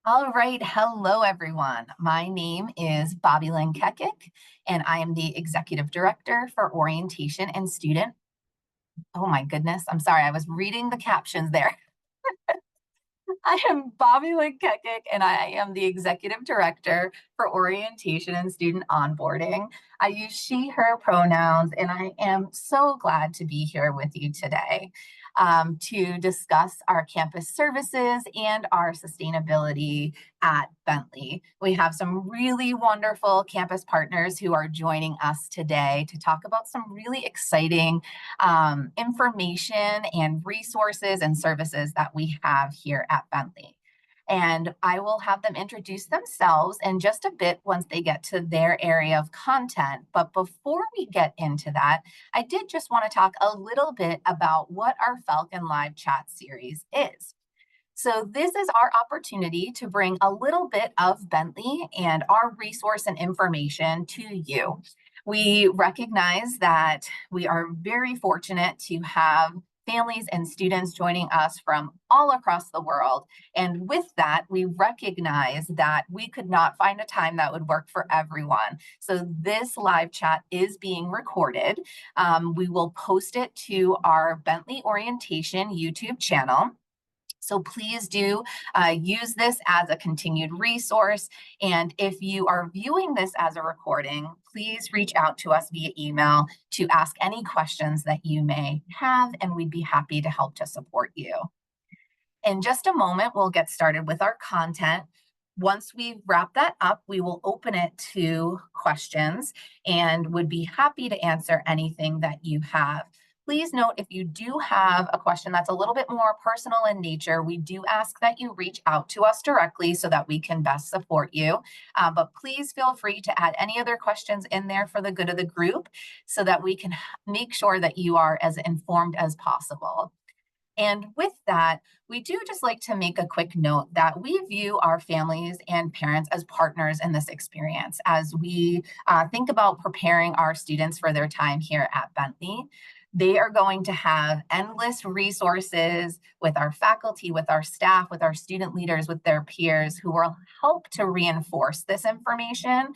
All right. Hello, everyone. My name is Bobby Lynn Kekik, and I am the Executive Director for Orientation and Student. Oh my goodness. I'm sorry. I was reading the captions there. I am Bobby Lynn Kekik, and I am the Executive Director for Orientation and Student Onboarding. I use she, her pronouns, and I am so glad to be here with you today to discuss our campus services and our sustainability at Bentley. We have some really wonderful campus partners who are joining us today to talk about some really exciting information and resources and services that we have here at Bentley. And I will have them introduce themselves in just a bit once they get to their area of content. But before we get into that, I did just want to talk a little bit about what our Falcon Live chat series is. So this is our opportunity to bring a little bit of Bentley and our resource and information to you. We recognize that we are very fortunate to have families and students joining us from all across the world. And with that, we recognize that we could not find a time that would work for everyone. So this live chat is being recorded. We will post it to our Bentley Orientation YouTube channel. So please do use this as a continued resource. And if you are viewing this as a recording, please reach out to us via email to ask any questions that you may have, and we'd be happy to help to support you. In just a moment, we'll get started with our content. Once we wrap that up, we will open it to questions and would be happy to answer anything that you have. Please note, if you do have a question that's a little bit more personal in nature, we do ask that you reach out to us directly so that we can best support you. But please feel free to add any other questions in there for the good of the group so that we can make sure that you are as informed as possible. And with that, we do just like to make a quick note that we view our families and parents as partners in this experience as we think about preparing our students for their time here at Bentley. They are going to have endless resources with our faculty, with our staff, with our student leaders, with their peers who will help to reinforce this information.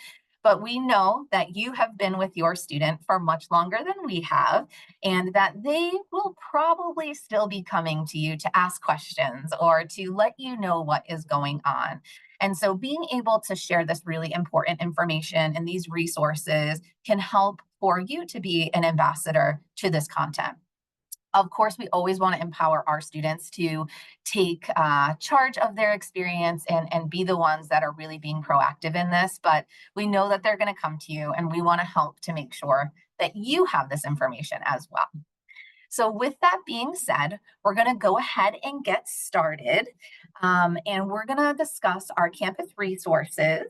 But we know that you have been with your student for much longer than we have, and that they will probably still be coming to you to ask questions or to let you know what is going on. And so being able to share this really important information and these resources can help for you to be an ambassador to this content. Of course, we always want to empower our students to take charge of their experience and be the ones that are really being proactive in this. But we know that they're going to come to you, and we want to help to make sure that you have this information as well. So with that being said, we're going to go ahead and get started. And we're going to discuss our campus resources.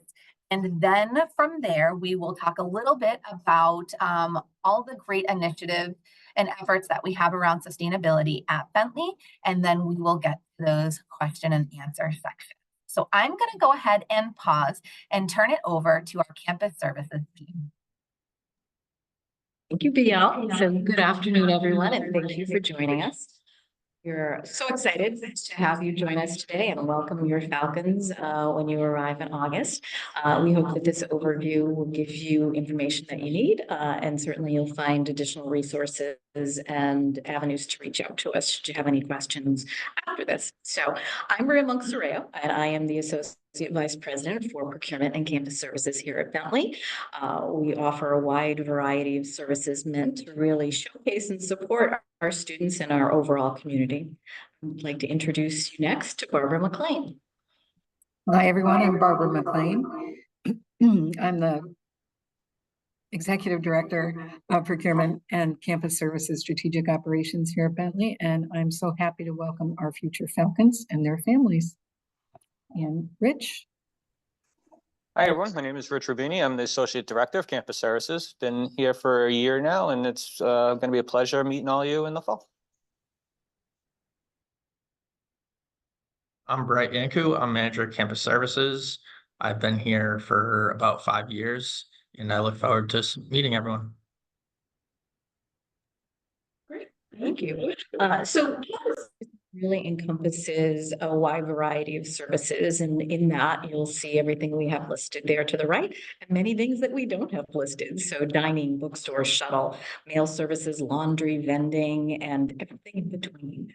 And then from there, we will talk a little bit about all the great initiatives and efforts that we have around sustainability at Bentley. And then we will get to those question and answer sections. So I'm going to go ahead and pause and turn it over to our campus services team. Thank you, BL. So good afternoon, everyone, and thank you for joining us. We're so excited to have you join us today and welcome your Falcons when you arrive in August. We hope that this overview will give you information that you need, and certainly you'll find additional resources and avenues to reach out to us should you have any questions after this. So I'm Maria Monk-Sorreo, and I am the Associate Vice President for Procurement and Campus Services here at Bentley. We offer a wide variety of services meant to really showcase and support our students and our overall community. I'd like to introduce you next to Barbara McLean. Hi, everyone. I'm Barbara McLean. I'm the Executive Director of Procurement and Campus Services Strategic Operations here at Bentley, and I'm so happy to welcome our future Falcons and their families. And Rich. Hi, everyone. My name is Rich Rubini. I'm the Associate Director of Campus Services. Been here for a year now, and it's going to be a pleasure meeting all of you in the fall. I'm Bright Yanku. I'm Manager of Campus Services. I've been here for about 5 years, and I look forward to meeting everyone. Great, thank you. So really encompasses a wide variety of services. And in that, you'll see everything we have listed there to the right, and many things that we don't have listed. So dining, bookstore, shuttle, mail services, laundry, vending, and everything in between.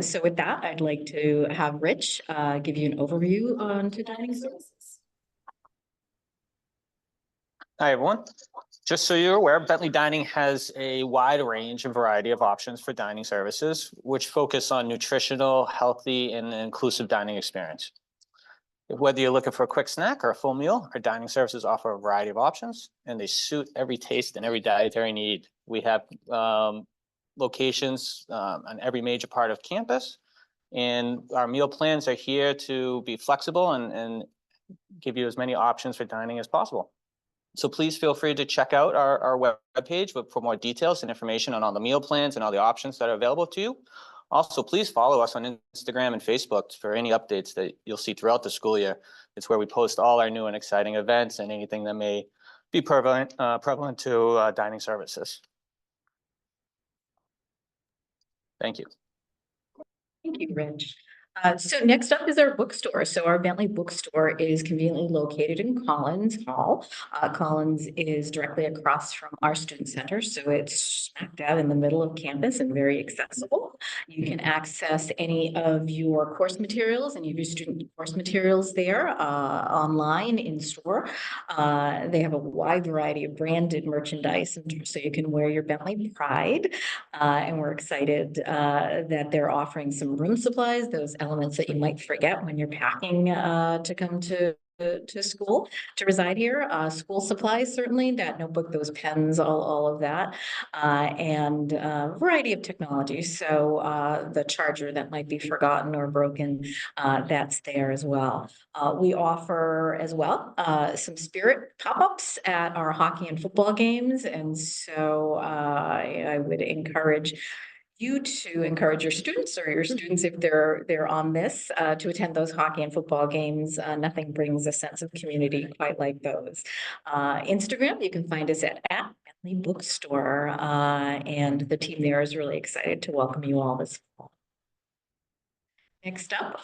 So with that, I'd like to have Rich give you an overview on to dining services. Hi, everyone. Just so you're aware, Bentley Dining has a wide range and variety of options for dining services, which focus on nutritional, healthy, and inclusive dining experience. Whether you're looking for a quick snack or a full meal, our dining services offer a variety of options, and they suit every taste and every dietary need. We have locations on every major part of campus, and our meal plans are here to be flexible and give you as many options for dining as possible. So please feel free to check out our webpage for more details and information on all the meal plans and all the options that are available to you. Also, please follow us on Instagram and Facebook for any updates that you'll see throughout the school year. It's where we post all our new and exciting events and anything that may be prevalent to dining services. Thank you. Thank you, Rich. So next up is our bookstore. So our Bentley bookstore is conveniently located in Collins Hall. Collins is directly across from our student center, so it's smack dab in the middle of campus and very accessible. You can access any of your course materials and your student course materials there online in store. They have a wide variety of branded merchandise, so you can wear your Bentley pride. And we're excited that they're offering some room supplies, those elements that you might forget when you're packing to come to school, to reside here. School supplies, certainly, that notebook, those pens, all of that, and a variety of technology. So the charger that might be forgotten or broken, that's there as well. We offer as well some spirit pop-ups at our hockey and football games. And so I would encourage you to encourage your students, or your students, if they're on this, to attend those hockey and football games. Nothing brings a sense of community quite like those. Instagram, you can find us at Bentley Bookstore, and the team there is really excited to welcome you all this fall. Next up,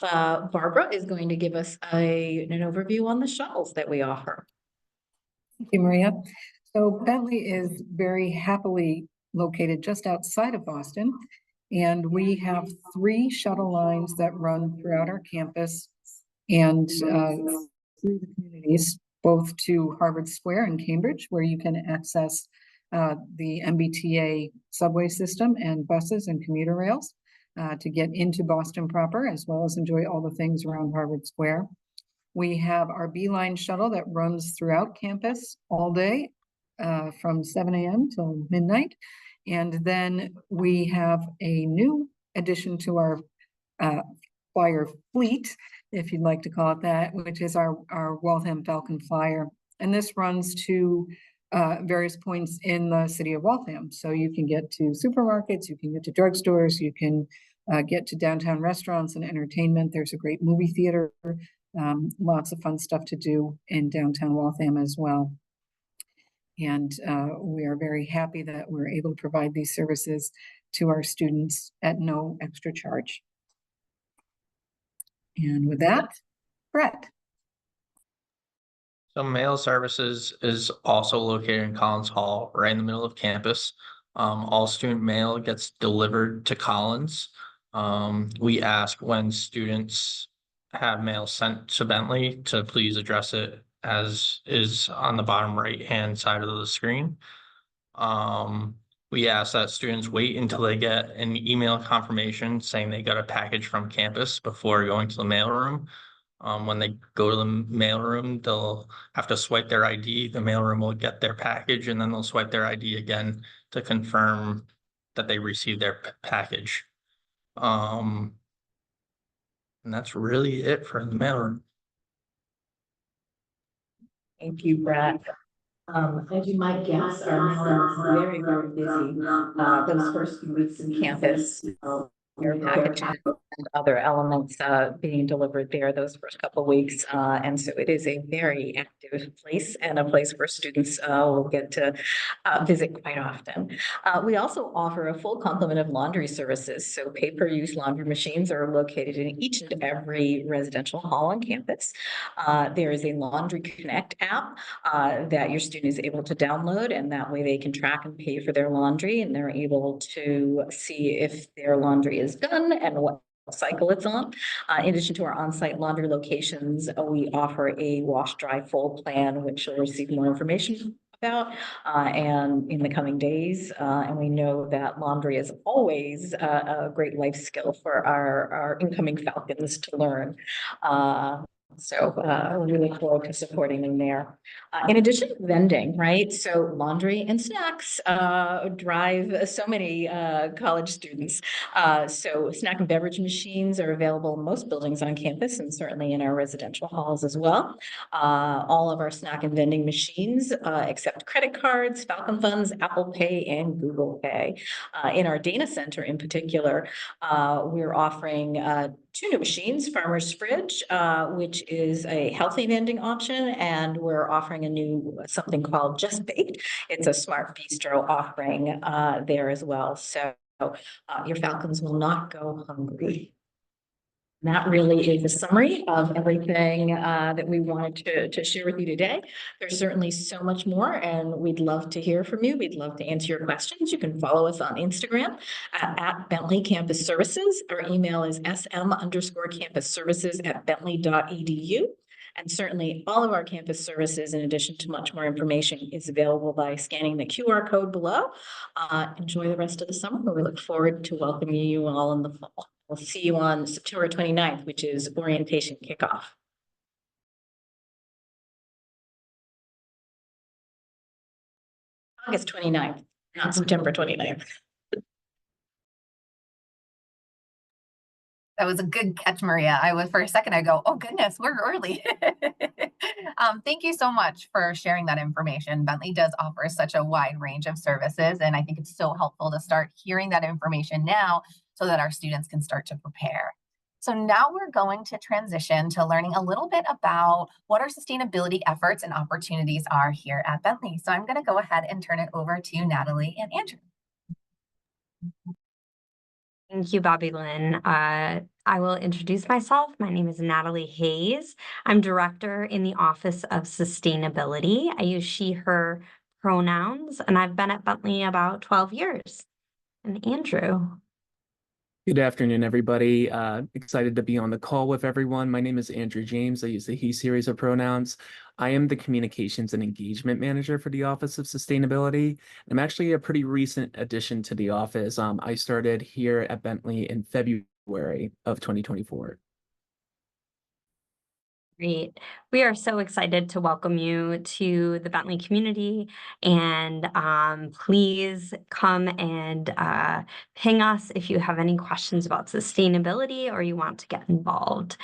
Barbara is going to give us an overview on the shuttles that we offer. Thank you, Maria. So Bentley is very happily located just outside of Boston, and we have 3 shuttle lines that run throughout our campus and through the communities, both to Harvard Square in Cambridge, where you can access the MBTA subway system and buses and commuter rails to get into Boston proper, as well as enjoy all the things around Harvard Square. We have our B-Line shuttle that runs throughout campus all day from 7 a.m. till midnight. And then we have a new addition to our flyer fleet, if you'd like to call it that, which is our Waltham Falcon flyer. And this runs to various points in the city of Waltham. So you can get to supermarkets, you can get to drugstores, you can get to downtown restaurants and entertainment. There's a great movie theater, lots of fun stuff to do in downtown Waltham as well. And we are very happy that we're able to provide these services to our students at no extra charge. And with that, Brett. So mail services is also located in Collins Hall, right in the middle of campus. All student mail gets delivered to Collins. We ask when students have mail sent to Bentley to please address it as is on the bottom right-hand side of the screen. We ask that students wait until they get an email confirmation saying they got a package from campus before going to the mailroom. When they go to the mailroom, they'll have to swipe their ID. The mailroom will get their package, and then they'll swipe their ID again to confirm that they received their package. And that's really it for the mailroom. Thank you, Brett. As you might guess, our mailroom is very, very busy those first few weeks in campus. your packages and other elements being delivered there those first couple of weeks. And so it is a very active place and a place where students will get to visit quite often. We also offer a full complement of laundry services. So pay-per-use laundry machines are located in each and every residential hall on campus. There is a Laundry Connect app that your student is able to download, and that way they can track and pay for their laundry, and they're able to see if their laundry is done and what cycle it's on. In addition to our on-site laundry locations, we offer a wash, dry, fold plan, which you'll receive more information about and in the coming days. And we know that laundry is always a great life skill for our incoming Falcons to learn. We look forward to supporting them there. In addition, vending, right? So laundry and snacks drive so many college students. So snack and beverage machines are available in most buildings on campus and certainly in our residential halls as well. All of our snack and vending machines accept credit cards, Falcon Funds, Apple Pay, and Google Pay. In our data center in particular, we're offering 2 new machines, Farmer's Fridge, which is a healthy vending option, and we're offering a new something called Just Baked. It's a smart bistro offering there as well. So your Falcons will not go hungry. And that really is a summary of everything that we wanted to share with you today. There's certainly so much more, and we'd love to hear from you. We'd love to answer your questions. You can follow us on Instagram at Bentley Campus Services. Our email is sm_campusservices@bentley.edu. And certainly all of our campus services, in addition to much more information, is available by scanning the QR code below. Enjoy the rest of the summer. We look forward to welcoming you all in the fall. We'll see you on September 29th, which is orientation kickoff. August 29th, not September 29th. That was a good catch, Maria. For a second, I go, oh goodness, we're early. Thank you so much for sharing that information. Bentley does offer such a wide range of services, and I think it's so helpful to start hearing that information now so that our students can start to prepare. So now we're going to transition to learning a little bit about what our sustainability efforts and opportunities are here at Bentley. So I'm going to go ahead and turn it over to Natalie and Andrew. Thank you, Bobby Lynn. I will introduce myself. My name is Natalie Hayes. I'm director in the Office of Sustainability. I use she, her pronouns, and I've been at Bentley about 12 years. And Andrew. Good afternoon, everybody. Excited to be on the call with everyone. My name is Andrew James. I use the he series of pronouns. I am the Communications and Engagement Manager for the Office of Sustainability. I'm actually a pretty recent addition to the office. I started here at Bentley in February of 2024. Great. We are so excited to welcome you to the Bentley community, and please come and ping us if you have any questions about sustainability or you want to get involved.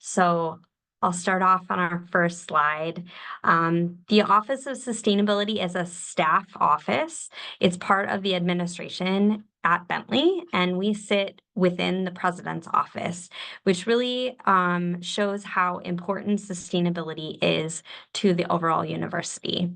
So I'll start off on our first slide. The Office of Sustainability is a staff office. It's part of the administration at Bentley, and we sit within the president's office, which really shows how important sustainability is to the overall university.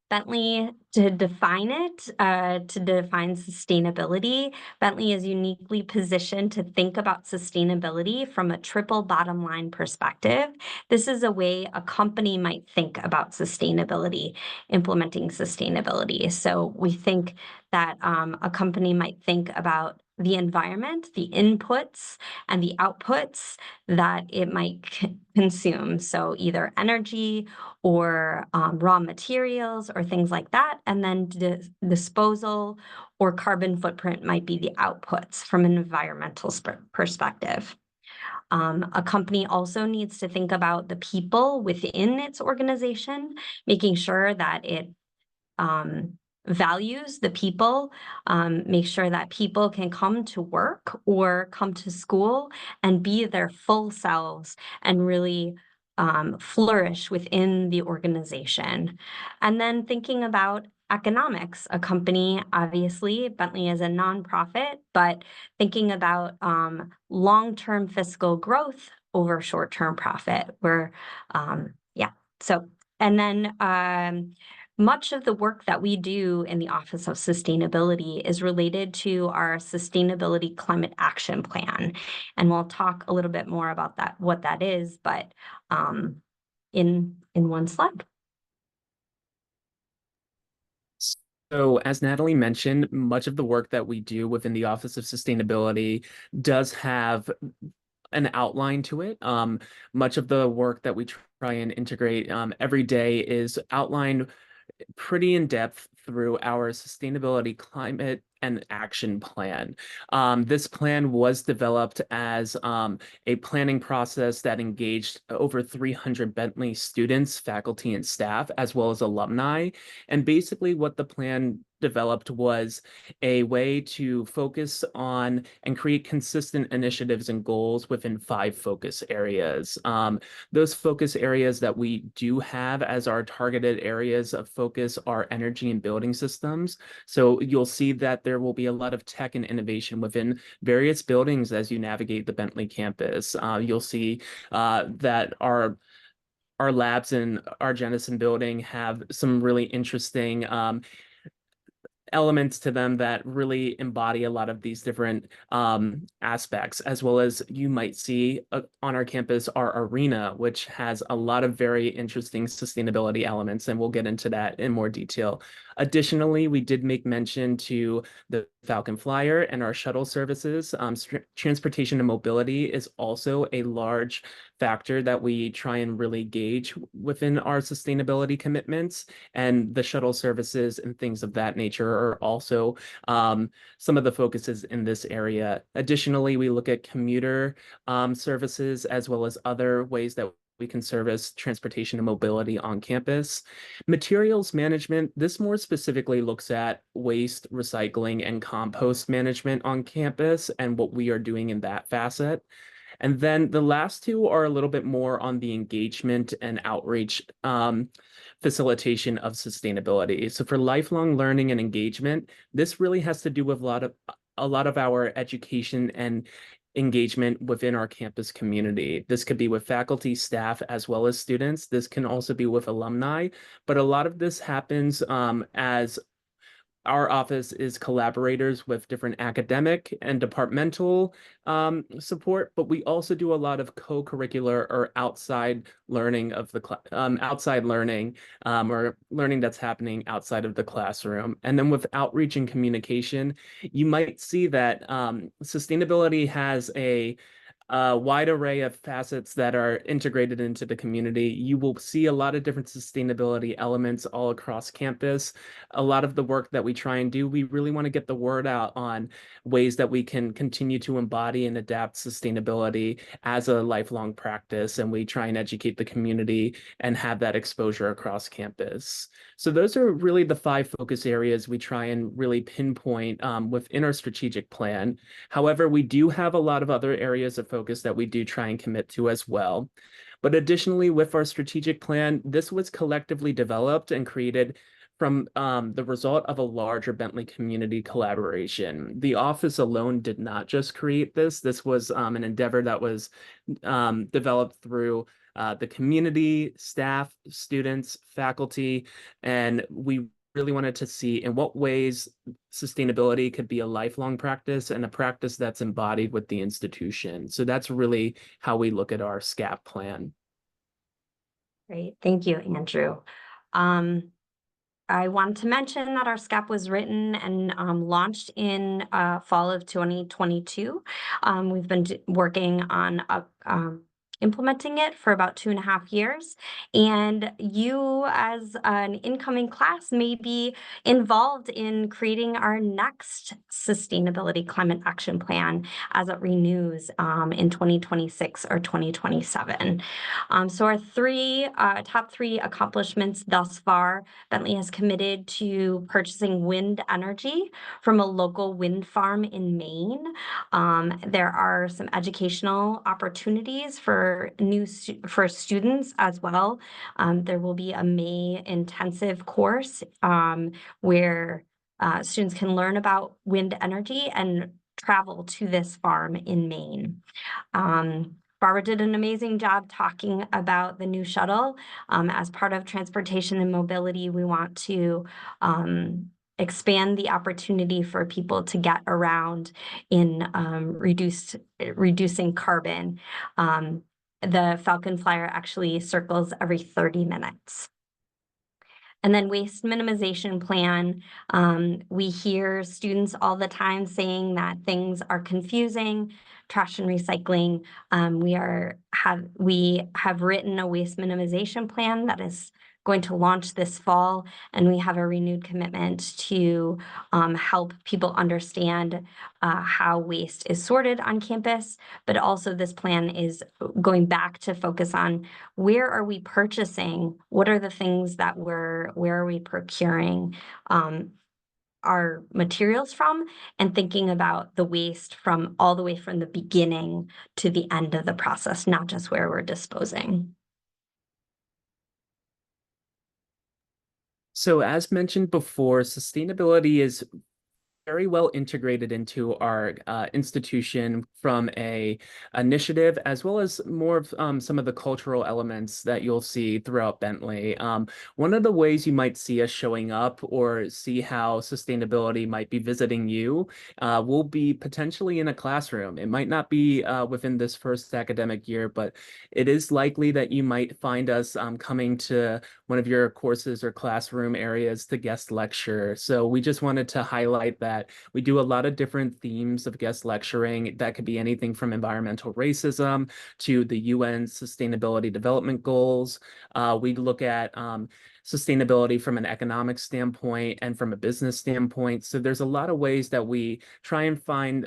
Bentley, to define sustainability, Bentley is uniquely positioned to think about sustainability from a triple bottom line perspective. This is a way a company might think about sustainability, implementing sustainability. So we think that a company might think about the environment, the inputs, and the outputs that it might consume. So either energy or raw materials or things like that. And then disposal or carbon footprint might be the outputs from an environmental perspective. A company also needs to think about the people within its organization, making sure that it values the people, make sure that people can come to work or come to school and be their full selves and really flourish within the organization. And then thinking about economics. A company, obviously, Bentley is a nonprofit, but thinking about long-term fiscal growth over short-term profit. Yeah. So, and then much of the work that we do in the Office of Sustainability is related to our Sustainability Climate Action Plan. And we'll talk a little bit more about that, what that is, but in one slide. So as Natalie mentioned, much of the work that we do within the Office of Sustainability does have an outline to it. Much of the work that we try and integrate every day is outlined pretty in depth through our sustainability climate and action plan. This plan was developed as a planning process that engaged over 300 Bentley students, faculty, and staff, as well as alumni. And basically what the plan developed was a way to focus on and create consistent initiatives and goals within 5 focus areas. Those focus areas that we do have as our targeted areas of focus are energy and building systems. So you'll see that there will be a lot of tech and innovation within various buildings as you navigate the Bentley campus. You'll see that our labs in our Jennison building have some really interesting elements to them that really embody a lot of these different aspects, as well as you might see on our campus, our arena, which has a lot of very interesting sustainability elements, and we'll get into that in more detail. Additionally, we did make mention to the Falcon Flyer and our shuttle services. Transportation and mobility is also a large factor that we try and really gauge within our sustainability commitments, and the shuttle services and things of that nature are also some of the focuses in this area. Additionally, we look at commuter services as well as other ways that we can service transportation and mobility on campus. Materials management, this more specifically looks at waste, recycling, and compost management on campus and what we are doing in that facet. And then the last 2 are a little bit more on the engagement and outreach facilitation of sustainability. So for lifelong learning and engagement, this really has to do with a lot of our education and engagement within our campus community. This could be with faculty, staff, as well as students. This can also be with alumni, but a lot of this happens as our office is collaborators with different academic and departmental support, but we also do a lot of co-curricular or outside learning of the outside learning or learning that's happening outside of the classroom. And then with outreach and communication, you might see that sustainability has a wide array of facets that are integrated into the community. You will see a lot of different sustainability elements all across campus. A lot of the work that we try and do, we really want to get the word out on ways that we can continue to embody and adapt sustainability as a lifelong practice. And we try and educate the community and have that exposure across campus. So those are really the 5 focus areas we try and really pinpoint within our strategic plan. However, we do have a lot of other areas of focus that we do try and commit to as well. But additionally, with our strategic plan, this was collectively developed and created from the result of a larger Bentley community collaboration. The office alone did not just create this. This was an endeavor that was developed through the community, staff, students, faculty, and we really wanted to see in what ways sustainability could be a lifelong practice and a practice that's embodied with the institution. So that's really how we look at our SCAP plan. Great, thank you, Andrew. I wanted to mention that our SCAP was written and launched in fall of 2022. We've been working on implementing it for about 2.5 years. And you as an incoming class may be involved in creating our next sustainability climate action plan as it renews in 2026 or 2027. So our top 3 accomplishments thus far, Bentley has committed to purchasing wind energy from a local wind farm in Maine. There are some educational opportunities for for for students as well. There will be a May intensive course where students can learn about wind energy and travel to this farm in Maine. Barbara did an amazing job talking about the new shuttle. As part of transportation and mobility, we want to expand the opportunity for people to get around in reducing carbon. The Falcon Flyer actually circles every 30 minutes. And then waste minimization plan. We hear students all the time saying that things are confusing, trash and recycling. We have written a waste minimization plan that is going to launch this fall, and we have a renewed commitment to help people understand how waste is sorted on campus, but also this plan is going back to focus on where are we purchasing, what are the things that where are we procuring our materials from, and thinking about the waste from all the way from the beginning to the end of the process, not just where we're disposing. So as mentioned before, sustainability is very well integrated into our institution from a initiative, as well as more of some of the cultural elements that you'll see throughout Bentley. One of the ways you might see us showing up or see how sustainability might be visiting you will be potentially in a classroom. It might not be within this first academic year, but it is likely that you might find us coming to one of your courses or classroom areas to guest lecture. So we just wanted to highlight that we do a lot of different themes of guest lecturing. That could be anything from environmental racism to the UN Sustainability Development Goals. We look at sustainability from an economic standpoint and from a business standpoint. So there's a lot of ways that we try and find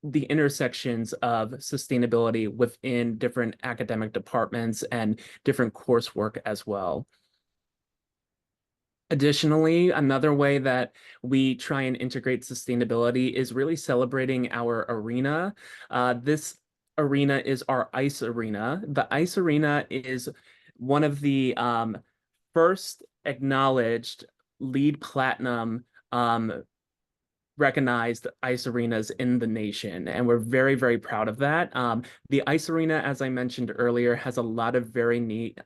the intersections of sustainability within different academic departments and different coursework as well. Additionally, another way that we try and integrate sustainability is really celebrating our arena. This arena is our ICE arena. The ICE arena is one of the first acknowledged LEED Platinum recognized ice arenas in the nation, and we're very, very proud of that. The ice arena, as I mentioned earlier, has a lot of very neat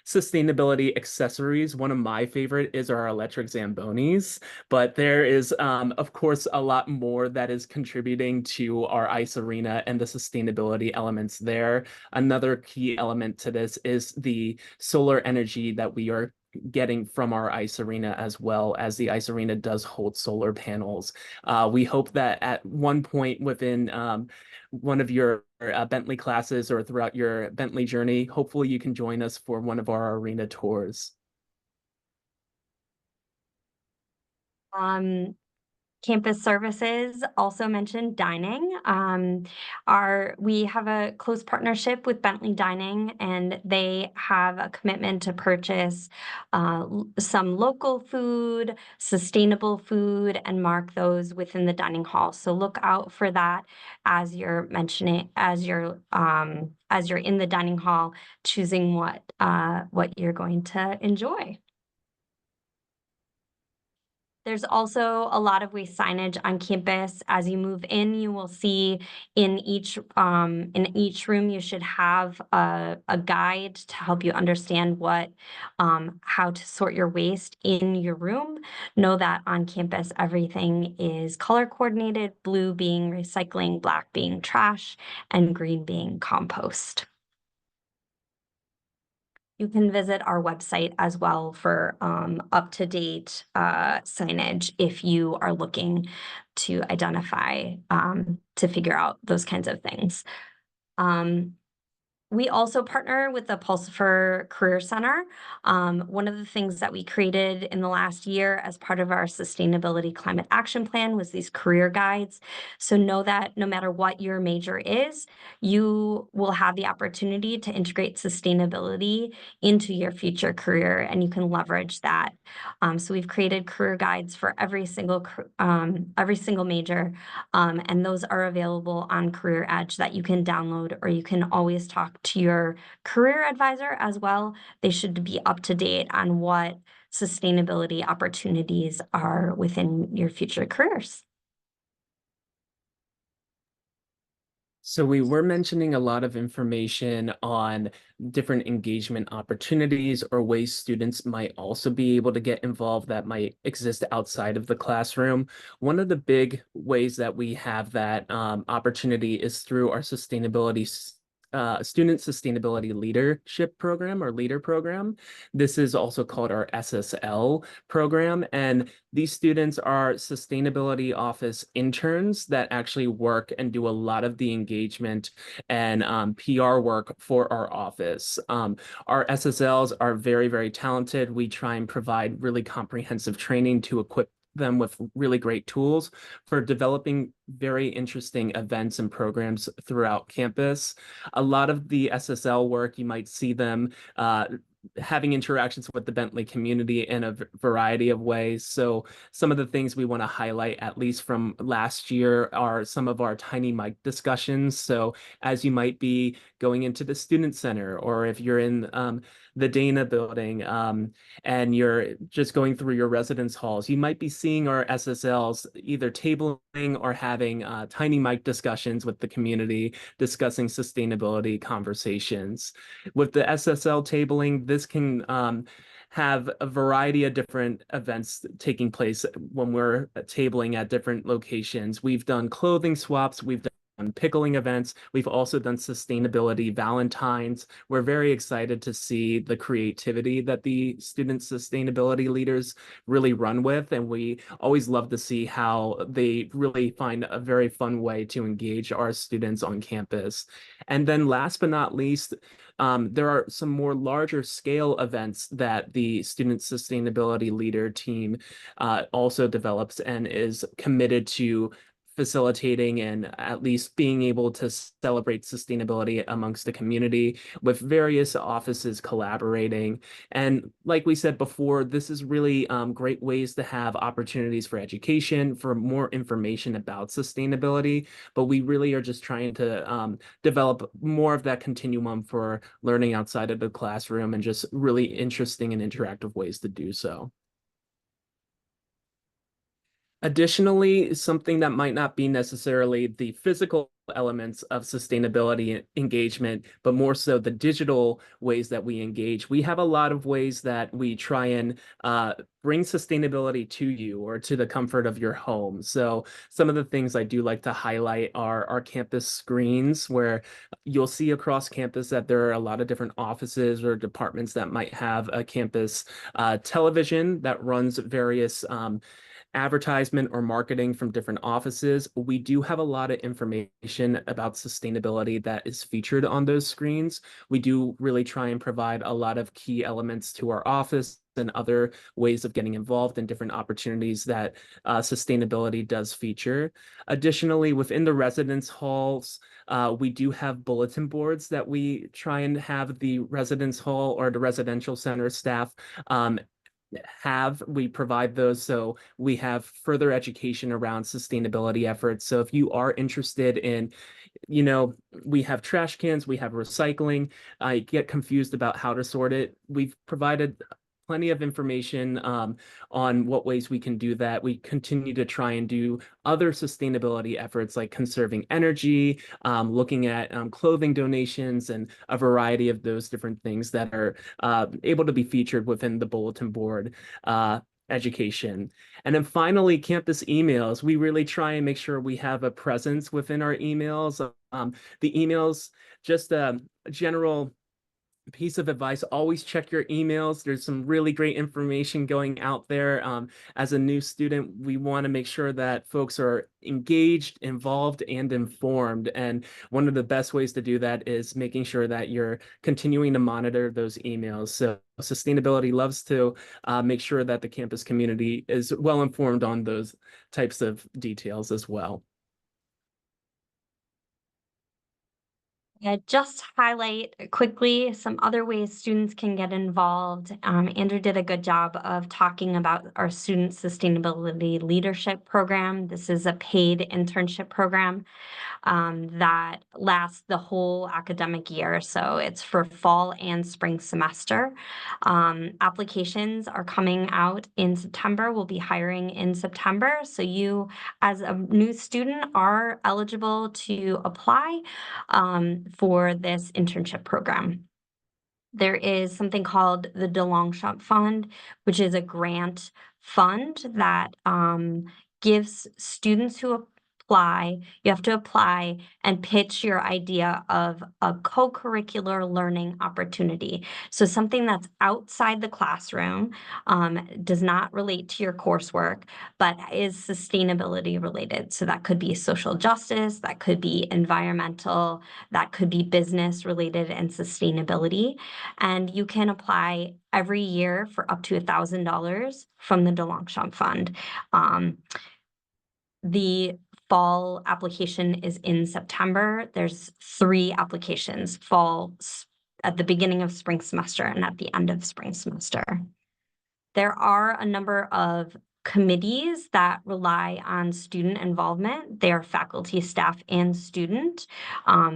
sustainability accessories. One of my favorite is our electric Zambonis, but there is, of course, a lot more that is contributing to our ice arena and the sustainability elements there. Another key element to this is the solar energy that we are getting from our ice arena, as well as the ice arena does hold solar panels. We hope that at one point within one of your Bentley classes or throughout your Bentley journey, hopefully you can join us for one of our arena tours. Campus services also mentioned dining. We have a close partnership with Bentley Dining, and they have a commitment to purchase some local food, sustainable food, and mark those within the dining hall. So look out for that as you're mentioning, as you're in the dining hall, choosing what you're going to enjoy. There's also a lot of waste signage on campus. As you move in, you will see in each room you should have a guide to help you understand how to sort your waste in your room. Know that on campus everything is color coordinated, blue being recycling, black being trash, and green being compost. You can visit our website as well for up-to-date signage if you are looking to identify, to figure out those kinds of things. We also partner with the Pulsifer Career Center. One of the things that we created in the last year as part of our Sustainability Climate Action Plan was these career guides. So know that no matter what your major is, you will have the opportunity to integrate sustainability into your future career, and you can leverage that. So we've created career guides for every single major, and those are available on Career Edge that you can download, or you can always talk up to your career advisor as well. They should be up to date on what sustainability opportunities are within your future careers. So we were mentioning a lot of information on different engagement opportunities or ways students might also be able to get involved that might exist outside of the classroom. One of the big ways that we have that opportunity is through our Student Sustainability Leadership Program or Leader Program. This is also called our SSL program. And these students are sustainability office interns that actually work and do a lot of the engagement and PR work for our office. Our SSLs are very, very talented. We try and provide really comprehensive training to equip them with really great tools for developing very interesting events and programs throughout campus. A lot of the SSL work, you might see them having interactions with the Bentley community in a variety of ways. So some of the things we want to highlight, at least from last year, are some of our tiny mic discussions. So as you might be going into the student center, or if you're in the Dana building and you're just going through your residence halls, you might be seeing our SSLs either tabling or having tiny mic discussions with the community, discussing sustainability conversations. With the SSL tabling, this can have a variety of different events taking place when we're tabling at different locations. We've done clothing swaps, we've done pickling events. We've also done sustainability Valentines. We're very excited to see the creativity that the student sustainability leaders really run with. And we always love to see how they really find a very fun way to engage our students on campus. And then last but not least, there are some more larger scale events that the student sustainability leader team also develops and is committed to facilitating and at least being able to celebrate sustainability amongst the community, with various offices collaborating. And like we said before, this is really great ways to have opportunities for education, for more information about sustainability. But we really are just trying to develop more of that continuum for learning outside of the classroom and just really interesting and interactive ways to do so. Additionally, something that might not be necessarily the physical elements of sustainability engagement, but more so the digital ways that we engage. We have a lot of ways that we try and bring sustainability to you or to the comfort of your home. So some of the things I do like to highlight are our campus screens, where you'll see across campus that there are a lot of different offices or departments that might have a campus television that runs various advertisement or marketing from different offices. We do have a lot of information about sustainability that is featured on those screens. We do really try and provide a lot of key elements to our office and other ways of getting involved in different opportunities that sustainability does feature. Additionally, within the residence halls, we do have bulletin boards that we try and have the residence hall or the residential center staff we provide those, so we have further education around sustainability efforts. So if you are interested in, we have trash cans, we have recycling, I get confused about how to sort it, we've provided plenty of information on what ways we can do that. We continue to try and do other sustainability efforts like conserving energy, looking at clothing donations, and a variety of those different things that are able to be featured within the bulletin board education. And then finally, campus emails. We really try and make sure we have a presence within our emails. The emails, just a general piece of advice: always check your emails. There's some really great information going out there. As a new student, we want to make sure that folks are engaged, involved, and informed. And one of the best ways to do that is making sure that you're continuing to monitor those emails. So sustainability loves to make sure that the campus community is well informed on those types of details as well. Just highlight quickly some other ways students can get involved. Andrew did a good job of talking about our Student Sustainability Leadership Program. This is a paid internship program that lasts the whole academic year. So it's for fall and spring semester. Applications are coming out in September. We'll be hiring in September. So you, as a new student, are eligible to apply for this internship program. There is something called the DeLongchamp Fund, which is a grant fund that gives students who apply, you have to apply and pitch your idea of a co-curricular learning opportunity. So something that's outside the classroom, does not relate to your coursework, but is sustainability related. So that could be social justice, that could be environmental, that could be business related and sustainability. And you can apply every year for up to $1,000 from the DeLongchamp Fund. The fall application is in September. There's 3 applications, at the beginning of spring semester and at the end of spring semester. There are a number of committees that rely on student involvement. They are faculty, staff, and student.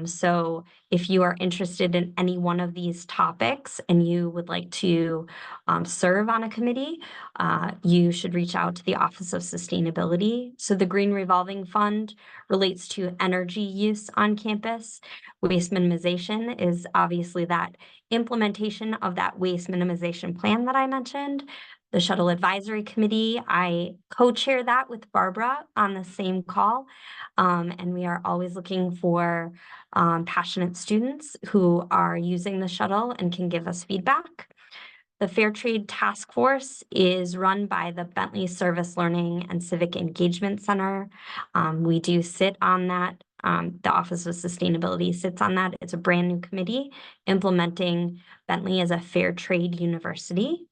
So if you are interested in any one of these topics and you would like to serve on a committee, you should reach out to the Office of Sustainability. So the Green Revolving Fund relates to energy use on campus. Waste minimization is obviously that implementation of that waste minimization plan that I mentioned. The Shuttle Advisory Committee, I co-chair that with Barbara on the same call. And we are always looking for passionate students who are using the shuttle and can give us feedback. The Fair Trade Task Force is run by the Bentley Service Learning and Civic Engagement Center. We do sit on that. The Office of Sustainability sits on that. It's a brand new committee implementing Bentley as a fair trade university.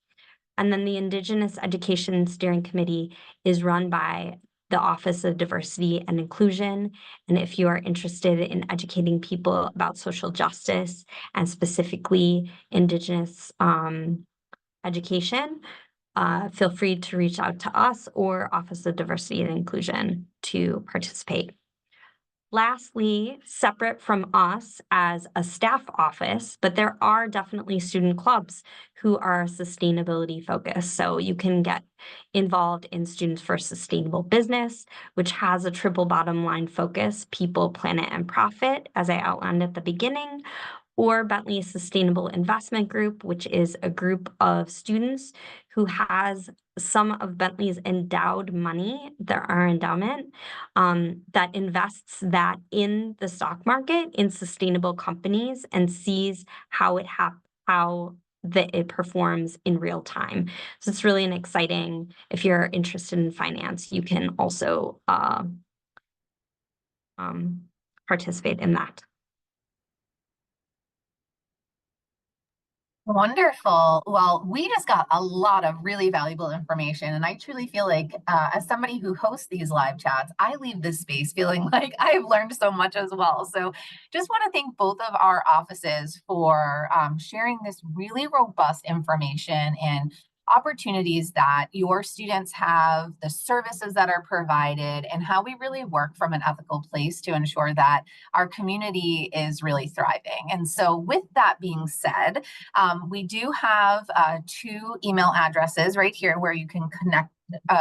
And then the Indigenous Education Steering Committee is run by the Office of Diversity and Inclusion. And if you are interested in educating people about social justice and specifically Indigenous education, feel free to reach out to us or Office of Diversity and Inclusion to participate. Lastly, separate from us as a staff office, but there are definitely student clubs who are sustainability focused. So you can get involved in Students for Sustainable Business, which has a triple bottom line focus, people, planet, and profit, as I outlined at the beginning, or Bentley Sustainable Investment Group, which is a group of students who has some of Bentley's endowed money, our endowment, that invests that in the stock market, in sustainable companies, and sees how it performs in real time. So it's really an exciting, if you're interested in finance, you can also participate in that. Wonderful. Well, we just got a lot of really valuable information, and I truly feel like, as somebody who hosts these live chats, I leave this space feeling like I've learned so much as well. So, just want to thank both of our offices for sharing this really robust information and opportunities that your students have, the services that are provided, and how we really work from an ethical place to ensure that our community is really thriving. And so, with that being said, we do have 2 email addresses right here where you can connect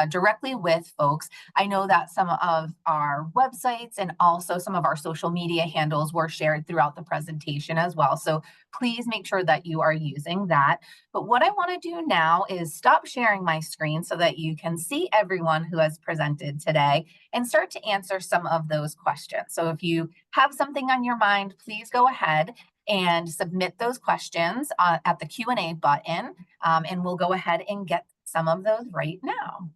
directly with folks. I know that some of our websites and also some of our social media handles were shared throughout the presentation as well. So please make sure that you are using that. But what I want to do now is stop sharing my screen so that you can see everyone who has presented today and start to answer some of those questions. So if you have something on your mind, please go ahead and submit those questions at the Q&A button, and we'll go ahead and get some of those right now.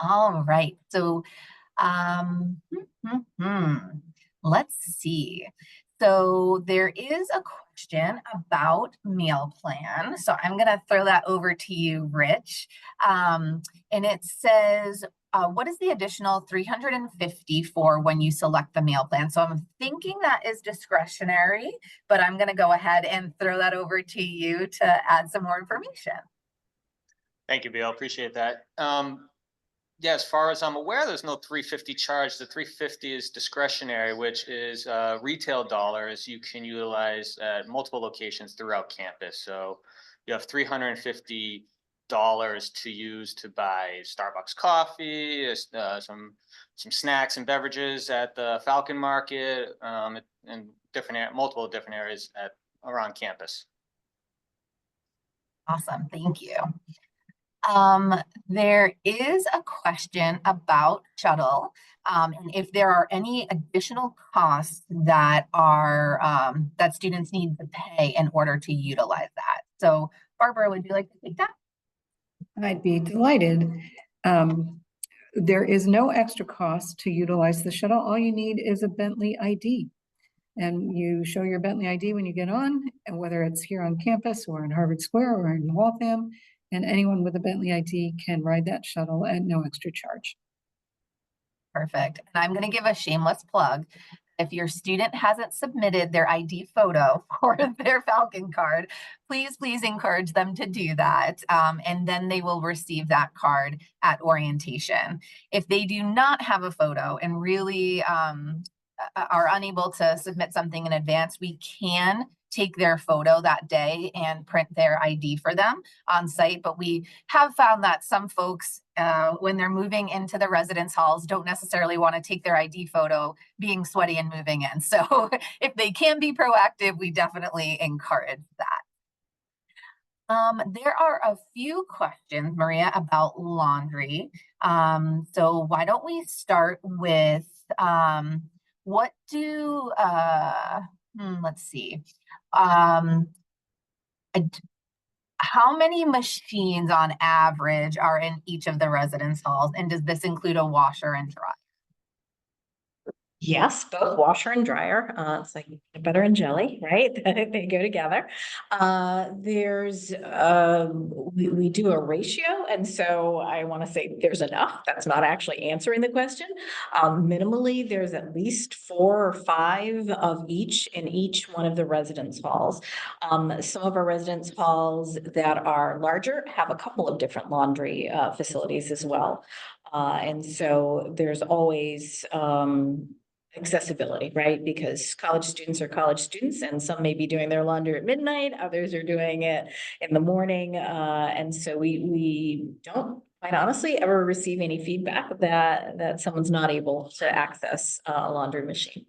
All right, so let's see. So there is a question about meal plan. So I'm going to throw that over to you, Rich. And it says, what is the additional 350 for when you select the meal plan? So I'm thinking that is discretionary, but I'm going to go ahead and throw that over to you to add some more information. Thank you, Bill. Appreciate that. Yeah, as far as I'm aware, there's no 350 charge. The 350 is discretionary, which is retail dollars you can utilize at multiple locations throughout campus. So you have $350 to use to buy Starbucks coffee, some snacks and beverages at the Falcon Market, and multiple different areas around campus. Awesome, thank you. There is a question about shuttle, and if there are any additional costs that are that students need to pay in order to utilize that. So, Barbara, would you like to take that? I'd be delighted. There is no extra cost to utilize the shuttle. All you need is a Bentley ID. And you show your Bentley ID when you get on, and whether it's here on campus or in Harvard Square or in Waltham, and anyone with a Bentley ID can ride that shuttle at no extra charge. Perfect. And I'm going to give a shameless plug. If your student hasn't submitted their ID photo for their Falcon card, please encourage them to do that. And then they will receive that card at orientation. If they do not have a photo and really are unable to submit something in advance, we can take their photo that day and print their ID for them on site. But we have found that some folks, when they're moving into the residence halls, don't necessarily want to take their ID photo being sweaty and moving in. So if they can be proactive, we definitely encourage that. There are a few questions, Maria, about laundry. So why don't we start with what do, let's see. How many machines on average are in each of the residence halls? And does this include a washer and dryer? Yes, both washer and dryer. It's like peanut butter and jelly, right? They go together. We do a ratio, and so I want to say there's enough. That's not actually answering the question. Minimally, there's at least 4 or 5 of each in each one of the residence halls. Some of our residence halls that are larger have a couple of different laundry facilities as well. And so there's always accessibility, right? Because college students are college students, and some may be doing their laundry at midnight, others are doing it in the morning. And so we don't, quite honestly, ever receive any feedback that someone's not able to access a laundry machine.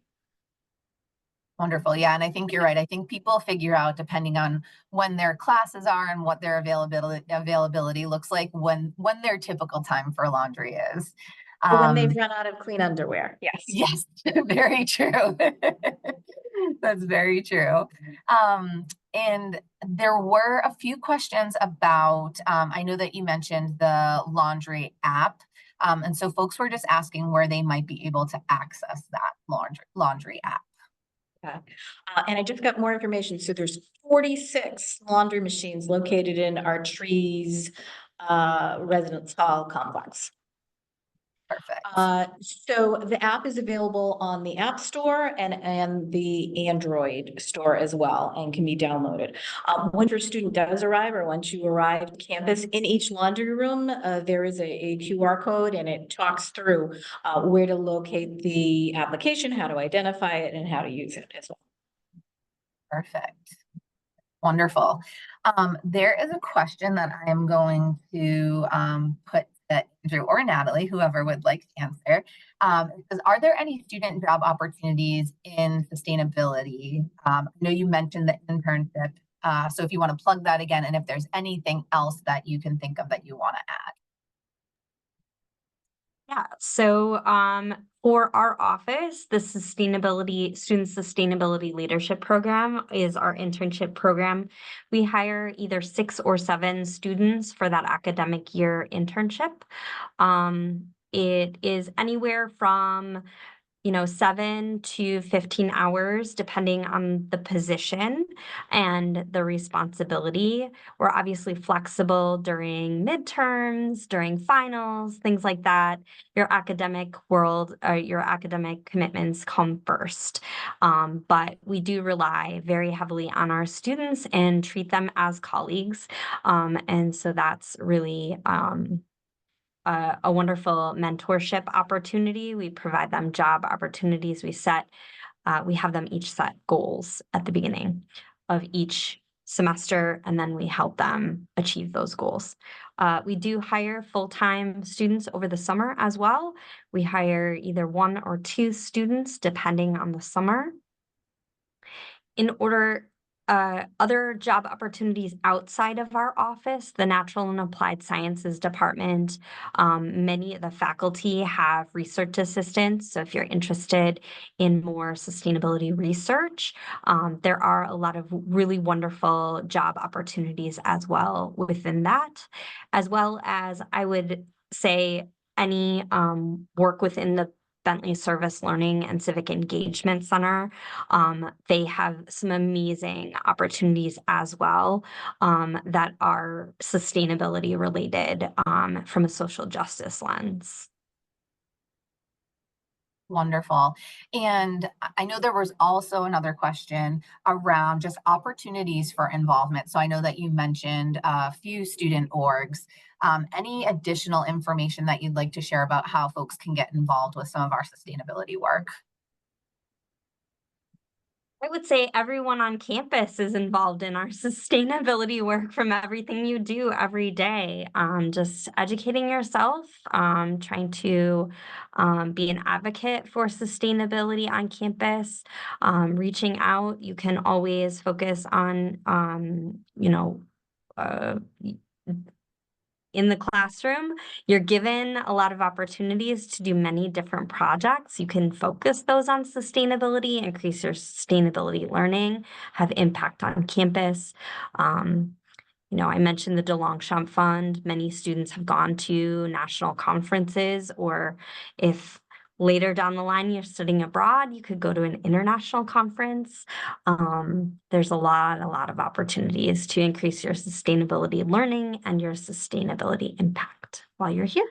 Wonderful. Yeah. And I think you're right. I think people figure out, depending on when their classes are and what their availability looks like, when their typical time for laundry is. Or when they've run out of clean underwear. Yes. Yes, very true. That's very true. And there were a few questions about, I know that you mentioned the laundry app. And so folks were just asking where they might be able to access that laundry app. Okay. And I just got more information. So there's 46 laundry machines located in our Trees residence hall complex. Perfect. So the app is available on the App Store and the Android store as well, and can be downloaded. Once your student does arrive, or once you arrive to campus, in each laundry room, there is a QR code, and it talks through where to locate the application, how to identify it, and how to use it as well. Perfect. Wonderful. There is a question that I am going to put to Andrew or Natalie, whoever would like to answer. Are there any student job opportunities in sustainability? I know you mentioned the internship. So if you want to plug that again, and if there's anything else that you can think of that you want to add. Yeah, so for our office, the Student Sustainability Leadership Program is our internship program. We hire either 6 or 7 students for that academic year internship. It is anywhere from 7 to 15 hours, depending on the position and the responsibility. We're obviously flexible during midterms, during finals, things like that. Your academic world or your academic commitments come first. But we do rely very heavily on our students and treat them as colleagues. And so that's really a wonderful mentorship opportunity. We provide them job opportunities. We have them each set goals at the beginning of each semester, and then we help them achieve those goals. We do hire full-time students over the summer as well. We hire either 1 or 2 students depending on the summer. In order other job opportunities outside of our office, the Natural and Applied Sciences Department, many of the faculty have research assistants. So if you're interested in more sustainability research, there are a lot of really wonderful job opportunities as well within that, as well as I would say any work within the Bentley Service Learning and Civic Engagement Center. They have some amazing opportunities as well that are sustainability related from a social justice lens. Wonderful. And I know there was also another question around just opportunities for involvement. So I know that you mentioned a few student orgs. Any additional information that you'd like to share about how folks can get involved with some of our sustainability work? I would say everyone on campus is involved in our sustainability work from everything you do every day. Just educating yourself, trying to be an advocate for sustainability on campus, reaching out. You can always focus on, in the classroom, you're given a lot of opportunities to do many different projects. You can focus those on sustainability, increase your sustainability learning, have impact on campus. I mentioned the DeLongchamp Fund. Many students have gone to national conferences, or if later down the line you're studying abroad, you could go to an international conference. There's a lot of opportunities to increase your sustainability learning and your sustainability impact while you're here.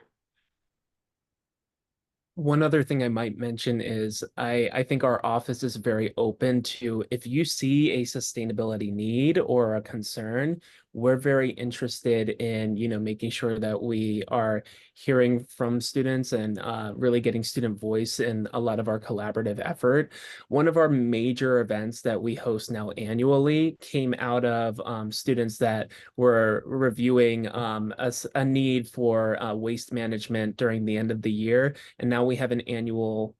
One other thing I might mention is I think our office is very open to, if you see a sustainability need or a concern, we're very interested in, making sure that we are hearing from students and really getting student voice in a lot of our collaborative effort. One of our major events that we host now annually came out of students that were reviewing a need for waste management during the end of the year. And now we have an annual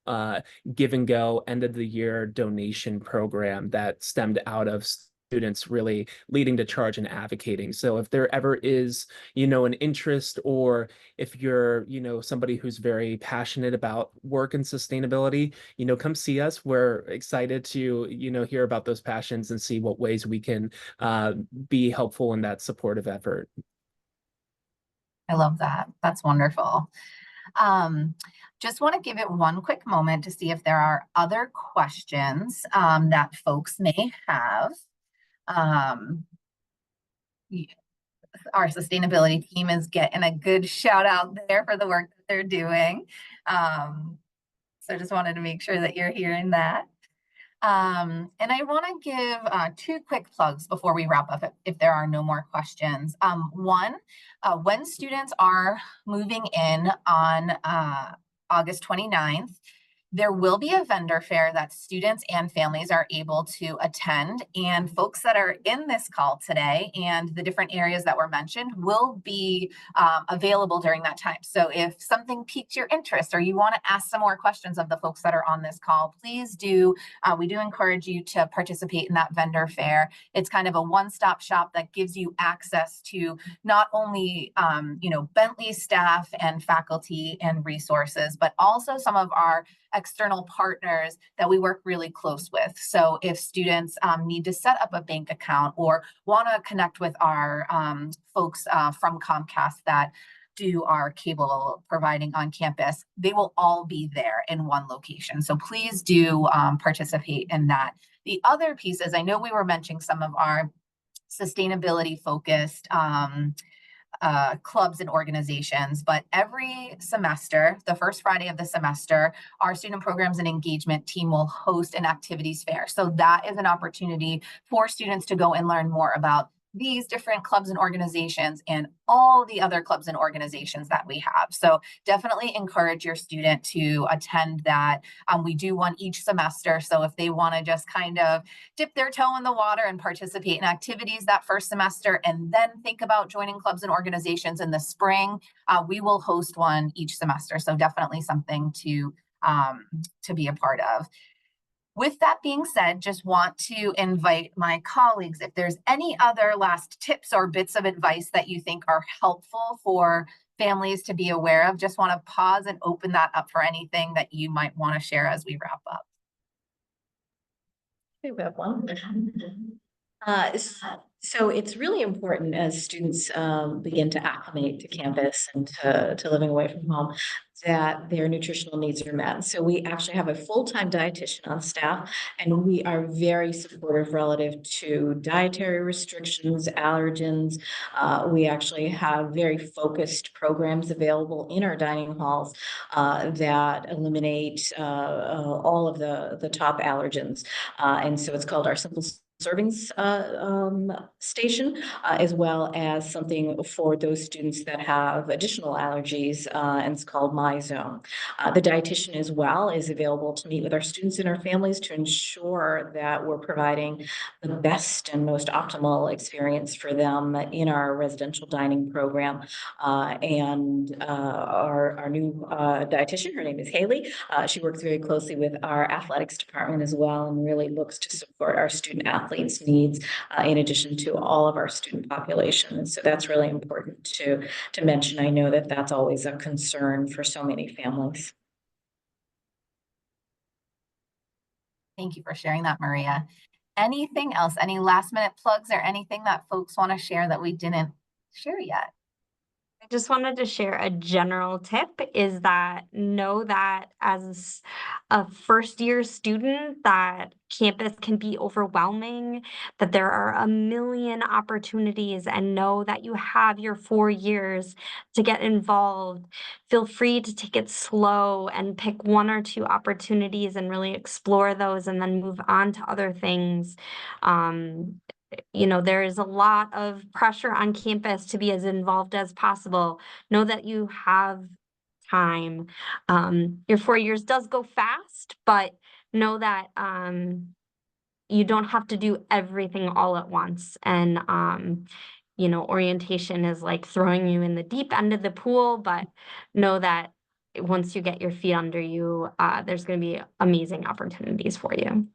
give and go end of the year donation program that stemmed out of students really leading the charge and advocating. So if there ever is, an interest, or if you're, somebody who's very passionate about work and sustainability, come see us. We're excited to, hear about those passions and see what ways we can be helpful in that supportive effort. I love that. That's wonderful. Just want to give it one quick moment to see if there are other questions that folks may have. Our sustainability team is getting a good shout out there for the work that they're doing. So just wanted to make sure that you're hearing that. And I want to give 2 quick plugs before we wrap up if there are no more questions. One, when students are moving in on August 29th, there will be a vendor fair that students and families are able to attend, and folks that are in this call today and the different areas that were mentioned will be available during that time. So if something piqued your interest or you want to ask some more questions of the folks that are on this call, please do. We do encourage you to participate in that vendor fair. It's kind of a one-stop shop that gives you access to not only Bentley staff and faculty and resources, but also some of our external partners that we work really close with. So if students need to set up a bank account or want to connect with our folks from Comcast that do our cable providing on campus, they will all be there in one location. So please do participate in that. The other piece is, I know we were mentioning some of our sustainability focused clubs and organizations, but every semester, the first Friday of the semester, our student programs and engagement team will host an activities fair. So that is an opportunity for students to go and learn more about these different clubs and organizations and all the other clubs and organizations that we have. So definitely encourage your student to attend that. We do one each semester. So if they want to just kind of dip their toe in the water and participate in activities that first semester, and then think about joining clubs and organizations in the spring, we will host one each semester. So definitely something to be a part of. With that being said, just want to invite my colleagues, if there's any other last tips or bits of advice that you think are helpful for families to be aware of, just want to pause and open that up for anything that you might want to share as we wrap up. We have one. So it's really important as students begin to acclimate to campus and to living away from home, that their nutritional needs are met. So we actually have a full-time dietitian on staff, and we are very supportive relative to dietary restrictions, allergens. We actually have very focused programs available in our dining halls that eliminate all of the top allergens. And so it's called our Simple Servings station, as well as something for those students that have additional allergies, and it's called My Zone. The dietitian as well is available to meet with our students and our families to ensure that we're providing the best and most optimal experience for them in our residential dining program. And our new dietitian, her name is Haley. She works very closely with our athletics department as well, and really looks to support our student athletes needs in addition to all of our student population. And so that's really important to mention. I know that that's always a concern for so many families. Thank you for sharing that, Maria. Anything else? Any last minute plugs or anything that folks want to share that we didn't share yet? I just wanted to share a general tip is that know that as a first year student that campus can be overwhelming, that there are a million opportunities, and know that you have your 4 years to get involved. Feel free to take it slow and pick 1 or 2 opportunities and really explore those and then move on to other things. There is a lot of pressure on campus to be as involved as possible. Know that you have time. Your 4 years does go fast, but know that you don't have to do everything all at once. And orientation is like throwing you in the deep end of the pool, but know that once you get your feet under you, there's going to be amazing opportunities for you.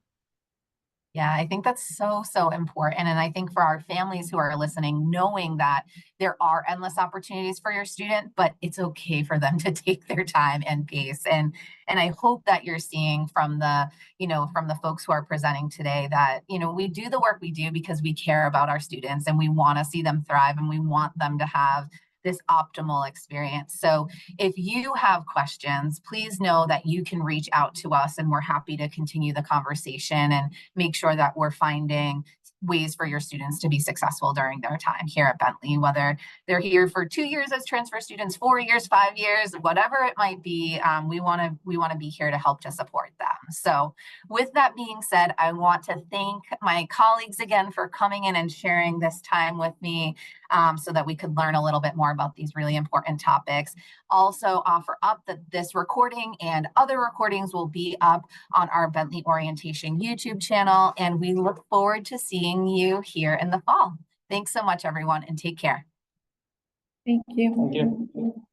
Yeah, I think that's so, so important. And I think for our families who are listening, knowing that there are endless opportunities for your student, but it's okay for them to take their time and pace. And I hope that you're seeing from from the folks who are presenting today that, we do the work we do because we care about our students and we want to see them thrive and we want them to have this optimal experience. So if you have questions, please know that you can reach out to us and we're happy to continue the conversation and make sure that we're finding ways for your students to be successful during their time here at Bentley, whether they're here for 2 years as transfer students, 4 years, 5 years, whatever it might be. We want to be here to help to support them. So with that being said, I want to thank my colleagues again for coming in and sharing this time with me, so that we could learn a little bit more about these really important topics. Also offer up that this recording and other recordings will be up on our Bentley Orientation YouTube channel, and we look forward to seeing you here in the fall. Thanks so much, everyone, and take care. Thank you. Thank you.